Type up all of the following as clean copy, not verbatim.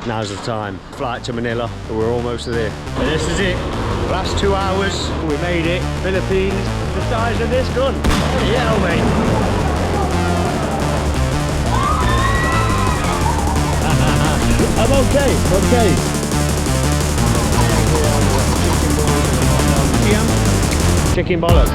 now's the time. Flight to Manila, we're almost there. But this is it. Last 2 hours, we made it. Philippines, the size of this gun. Yeah, mate. I'm okay, okay. Chicken bollocks.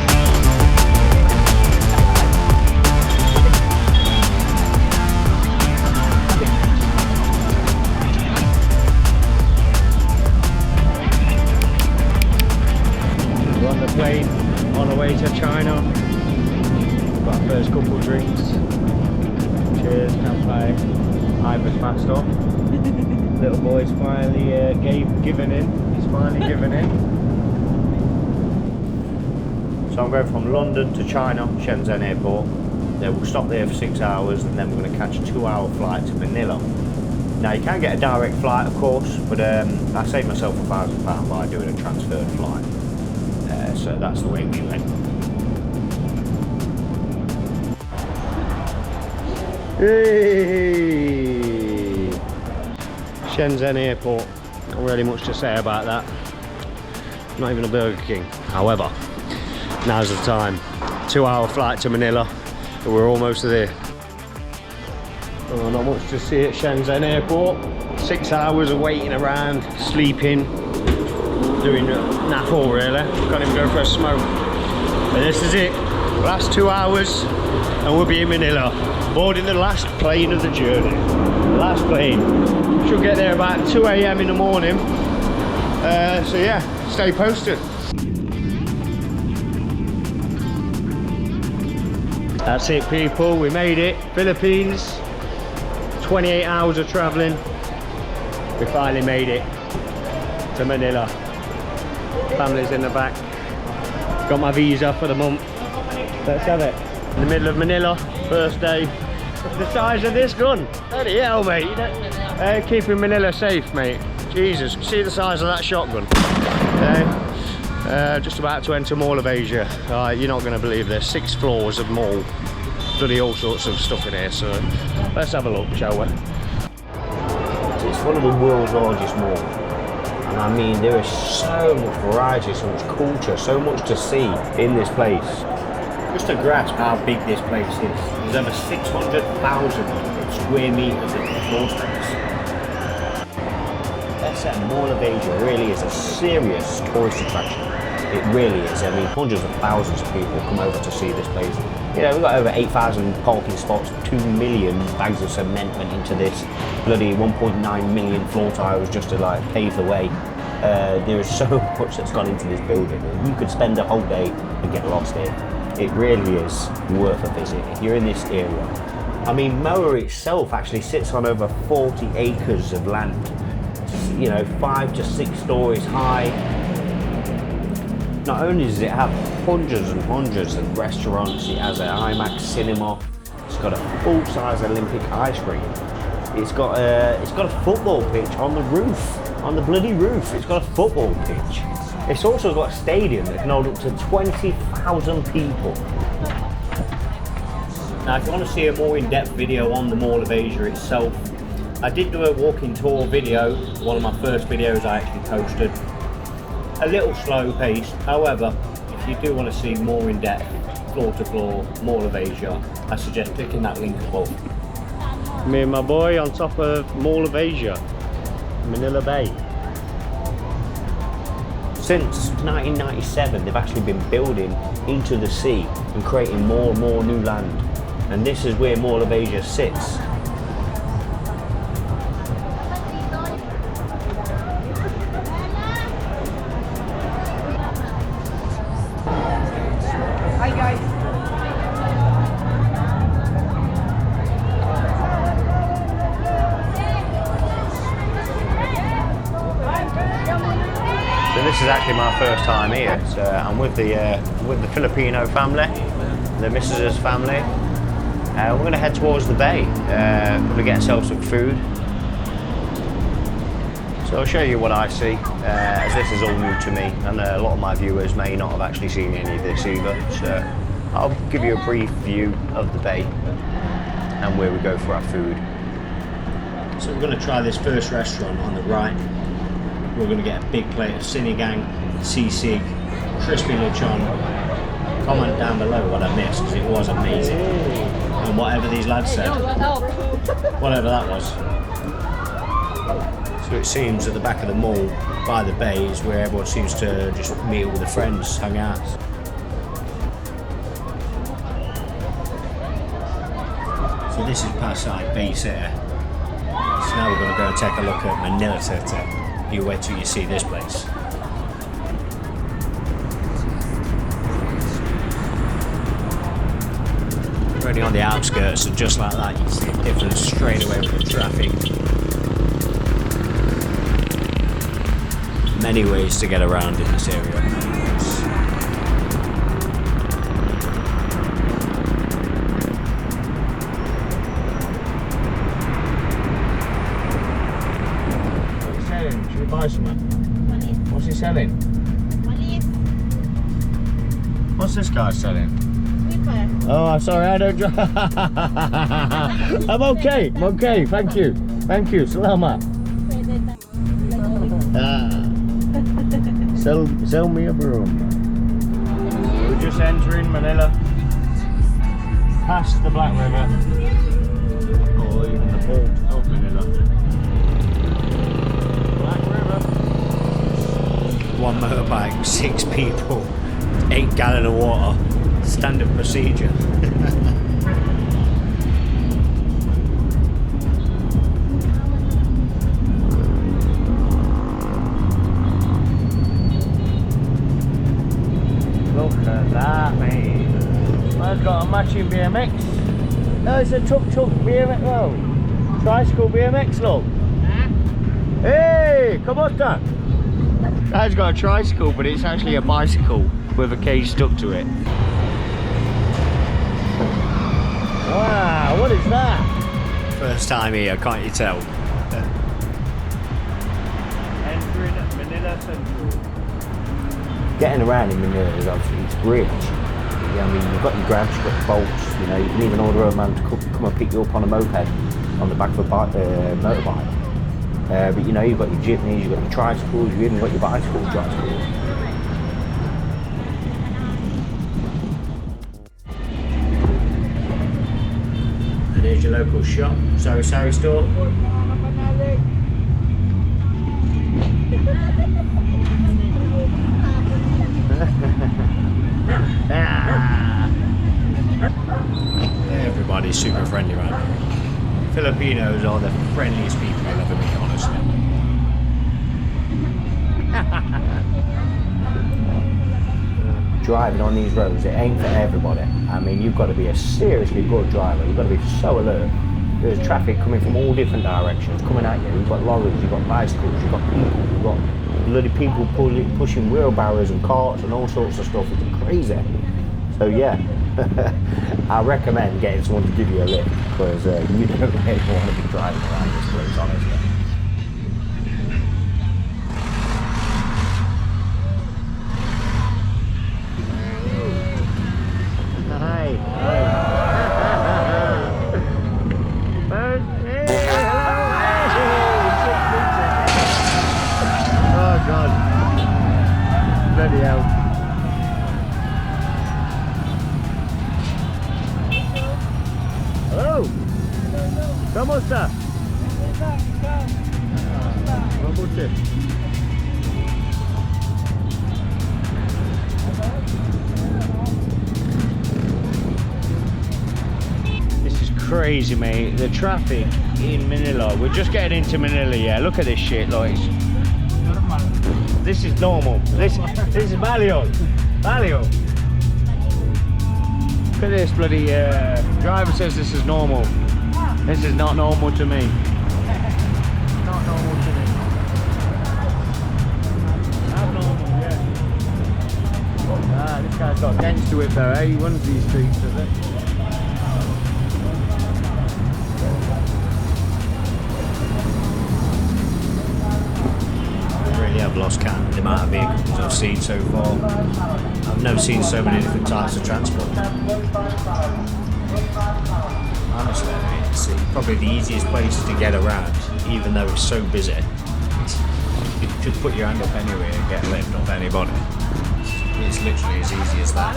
We're on the plane on the way to China. Got our first couple of drinks. Cheers, campfire. Ivor's fast off. Little boy's finally given in. He's finally given in. So I'm going from London to China, Shenzhen airport. Then we'll stop there for 6 hours and then we're going to catch a 2-hour flight to Manila. Now you can get a direct flight of course, but I saved myself £1,000 by doing a transferred flight. So that's the way we went. Hey! Shenzhen airport. Not really much to say about that. Not even a Burger King. However, now's the time. 2-hour flight to Manila. We're almost there. Oh, not much to see at Shenzhen airport. 6 hours of waiting around, sleeping, doing naff all really. Can't even go for a smoke. But this is it. Last 2 hours and we'll be in Manila. Boarding the last plane of the journey. Last plane. Should get there about 2 AM in the morning. So yeah, stay posted. That's it people, we made it. Philippines, 28 hours of travelling. We finally made it to Manila. Family's in the back. Got my visa for the month. Let's have it. In the middle of Manila, first day. The size of this gun. Bloody hell mate. Keeping Manila safe mate. Jesus, see the size of that shotgun. Just about to enter Mall of Asia. You're not going to believe there's 6 floors of mall. Bloody all sorts of stuff in here, so let's have a look, shall we? It's one of the world's largest malls. And I mean, there is so much variety, so much culture, so much to see in this place. Just to grasp how big this place is, there's over 600,000 square meters of floor space. That Mall of Asia really is a serious tourist attraction. It really is. I mean, hundreds of thousands of people come over to see this place. You know, we've got over 8,000 parking spots, 2 million bags of cement went into this, bloody 1.9 million floor tiles just to like pave the way. There is so much that's gone into this building. You could spend a whole day and get lost here. It really is worth a visit if you're in this area. I mean, Moa itself actually sits on over 40 acres of land. You know, 5 to 6 stories high. Not only does it have hundreds and hundreds of restaurants, it has an IMAX cinema, it's got a full-size Olympic ice rink, it's got a football pitch on the roof, on the bloody roof, it's got a football pitch. It's also got a stadium that can hold up to 20,000 people. Now if you want to see a more in-depth video on the Mall of Asia itself, I did do a walking tour video, one of my first videos I actually posted. A little slow paced, however, if you do want to see more in depth, floor to floor, Mall of Asia, I suggest clicking that link above. Me and my boy on top of Mall of Asia, Manila Bay. Since 1997, they've actually been building into the sea and creating more and more new land. And this is where Mall of Asia sits. This is actually my first time here. So I'm with the Filipino family, the Mrs.'s family. We're going to head towards the bay. We're going to get ourselves some food. So I'll show you what I see, as this is all new to me, and a lot of my viewers may not have actually seen any of this either. So I'll give you a brief view of the bay and where we go for our food. So we're going to try this first restaurant on the right. We're going to get a big plate of sinigang, sisig, crispy lechon. Comment down below what I missed, because it was amazing. And whatever these lads said, whatever that was. So it seems at the back of the mall by the bay is where everyone seems to just meet with their friends, hang out. So this is Pasay Bay City. So now we're going to go and take a look at Manila City. You wait till you see this place. We're only on the outskirts, and just like that you see a difference straight away from the traffic. Many ways to get around in this area. What's he selling? Should we buy something? What's he selling? What's this guy selling? Oh, I'm sorry, I don't drive. I'm okay, thank you. Thank you, salamat. Sell me a broom. We're just entering Manila, past the Black River, or even the port of Manila. Black River. One motorbike, 6 people, 8 gallons of water. Standard procedure. Look at that, mate. I've got a matching BMX. No, it's a tuk BMX. Oh, tricycle BMX, look. Hey, come on, Dan. Dad's got a tricycle, but it's actually a bicycle with a cage stuck to it. Wow, what is that? First time here, can't you tell? Entering Manila Central. Getting around in Manila is obviously, it's bridge. I mean, you've got your grabs, you've got your bolts, you know, you can even order a man to come and pick you up on a moped on the back of a motorbike. But you know, you've got your jeepneys, you've got your tricycles, you've even got your bicycles. There's your local shop, Sari store. Everybody's super friendly around here. Filipinos are the friendliest people you'll ever meet, honestly. Driving on these roads, it ain't for everybody. I mean, you've got to be a seriously good driver. You've got to be so alert. There's traffic coming from all different directions, coming at you. You've got lorries, you've got bicycles, you've got people, you've got bloody people pushing wheelbarrows and carts and all sorts of stuff. It's crazy. So yeah, I recommend getting someone to give you a lift, because you don't really want to be driving around this place, honestly. ¿Cómo está? This is crazy, mate. The traffic in Manila. We're just getting into Manila, yeah. Look at this shit, like. This is normal. This is Balliol. Balliol. Look at this bloody driver says this is normal. This is not normal to me. Not normal to me. Abnormal, yeah. Ah, this guy's got dents to it though, eh? He runs these streets, does it? I really have lost count of the amount of vehicles I've seen so far. I've never seen so many different types of transport. Honestly, I mean. City. Probably the easiest place to get around, even though it's so busy. You can just put your hand up anywhere and get a lift off anybody. It's literally as easy as that.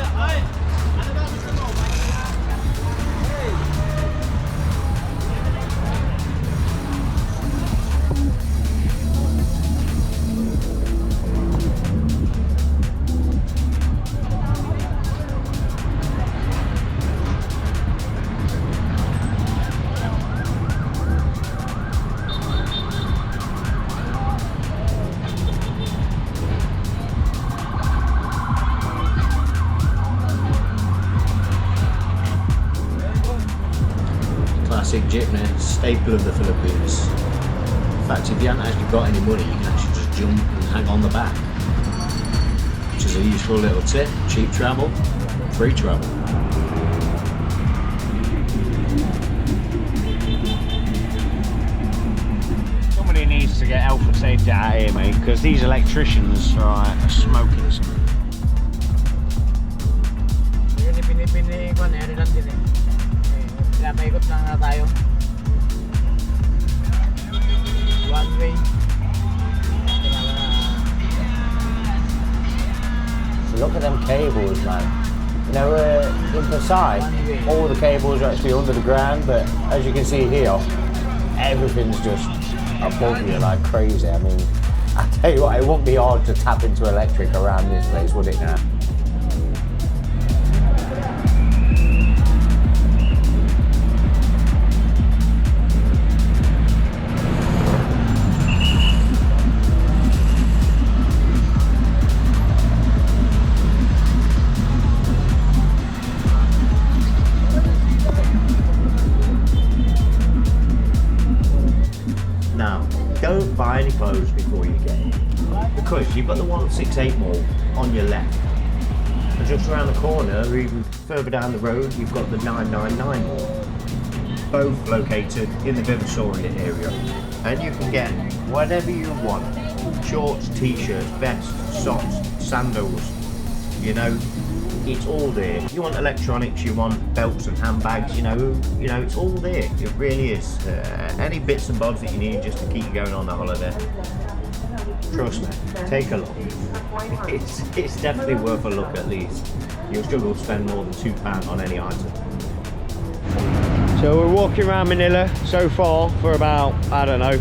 Classic jeepney, staple of the Philippines. In fact, if you haven't actually got any money, you can actually just jump and hang on the back, which is a useful little tip. Cheap travel, free travel. Somebody needs to get health and safety out here, mate, because these electricians are smoking some. Paikot lang na tayo. One way. So look at them cables, man. You know, in Pasay, all the cables are actually under the ground, but as you can see here, everything's just above you like crazy. I mean, I tell you what, it wouldn't be hard to tap into electric around this place, would it now? Now, don't buy any clothes before you get in, because you've got the 168 mall on your left, and just around the corner, or even further down the road, you've got the 999 mall, both located in the divisoria area, and you can get whatever you want: shorts, t-shirts, vests, socks, sandals, you know, it's all there. You want electronics, you want belts and handbags, you know, it's all there. It really is. Any bits and bobs that you need just to keep you going on the holiday. Trust me, take a look. It's definitely worth a look at least. You'll struggle to spend more than £2 on any item. So we're walking around Manila so far for about, I don't know,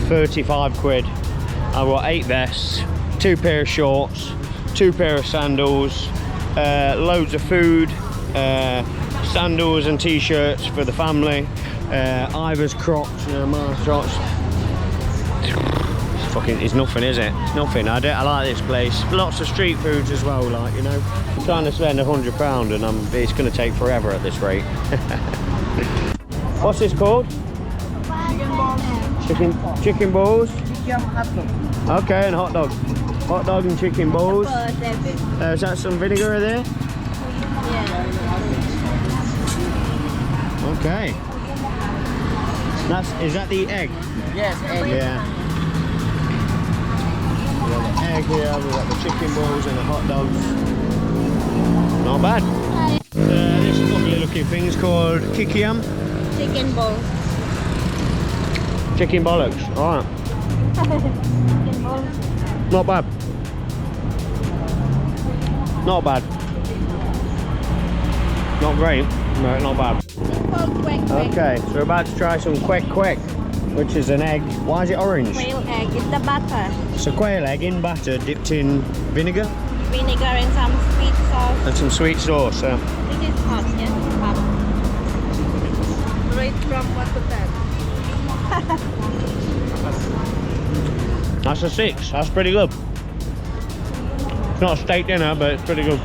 35 quid. I've got 8 vests, 2 pair of shorts, 2 pair of sandals, loads of food, sandals and t-shirts for the family, Ivor's Crocs, you know, Mars Crocs. It's nothing, is it? It's nothing. I like this place. Lots of street foods as well, like, you know. I'm trying to spend £100 and it's going to take forever at this rate. What's this called? Chicken balls? Okay, and hot dog. Hot dog and chicken balls. Is that some vinegar there? Yeah. Okay. Is that the egg? Yes, egg. Yeah. We've got the egg here, we've got the chicken balls and the hot dogs. Not bad. This lovely looking thing is called kikiam. Chicken balls. Chicken bollocks, alright. Chicken balls. Not bad. Not bad. Not great, but not bad. Okay, so we're about to try some quack quack, which is an egg. Why is it orange? Quail egg. It's the butter. It's a quail egg in batter dipped in vinegar. Vinegar and some sweet sauce. And some sweet sauce. This is hot, yes. Hot. Right from what to that? That's a 6. That's pretty good. It's not a steak dinner, but it's pretty good.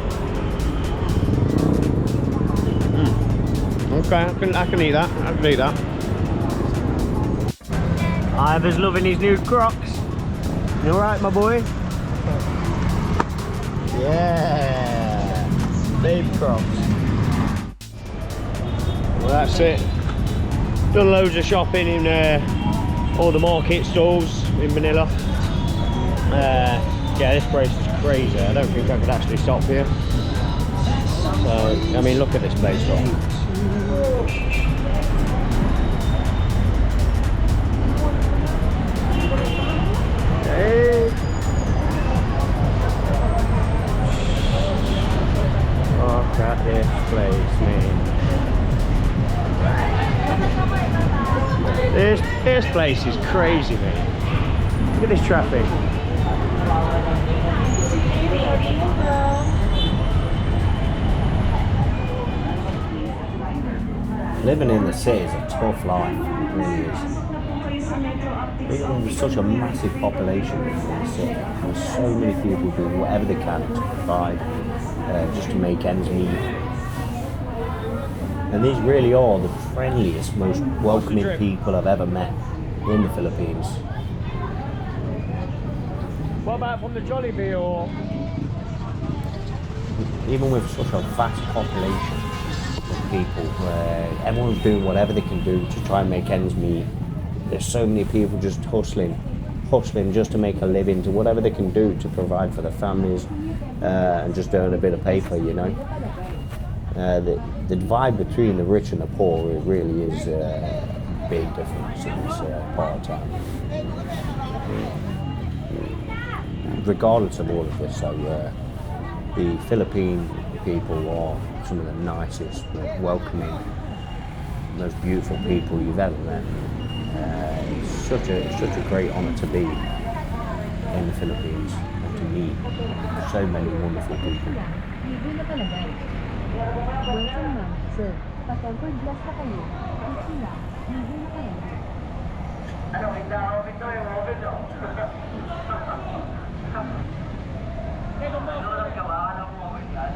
Okay, I can eat that. I can eat that. Ivor's loving his new Crocs. You alright, my boy? Yeah. Babe Crocs. Well, that's it. Done loads of shopping in all the market stalls in Manila. Yeah, this place is crazy. I don't think I could actually stop here. So, I mean, look at this place, though. This place is crazy, mate. Look at this traffic. Living in the city is a tough life, it really is. There's such a massive population in the city. There's so many people doing whatever they can to provide, just to make ends meet. And these really are the friendliest, most welcoming people I've ever met in the Philippines. What about from the Jollibee or? Even with such a vast population of people, everyone's doing whatever they can do to try and make ends meet. There's so many people just hustling just to make a living, to whatever they can do to provide for their families, and just earn a bit of paper, you know. The divide between the rich and the poor, it really is a big difference in this part of town. Regardless of all of this, though, the Philippine people are some of the nicest, most welcoming, most beautiful people you've ever met. It's such a great honour to be in the Philippines and to meet so many wonderful people. Welcome, ma'am. Sir, pa-tempered glass na kayo. Kasi na, libre na kayo. Ano, hindi ako dito yung oven, no? Ano lang gawa? Anong oven yan?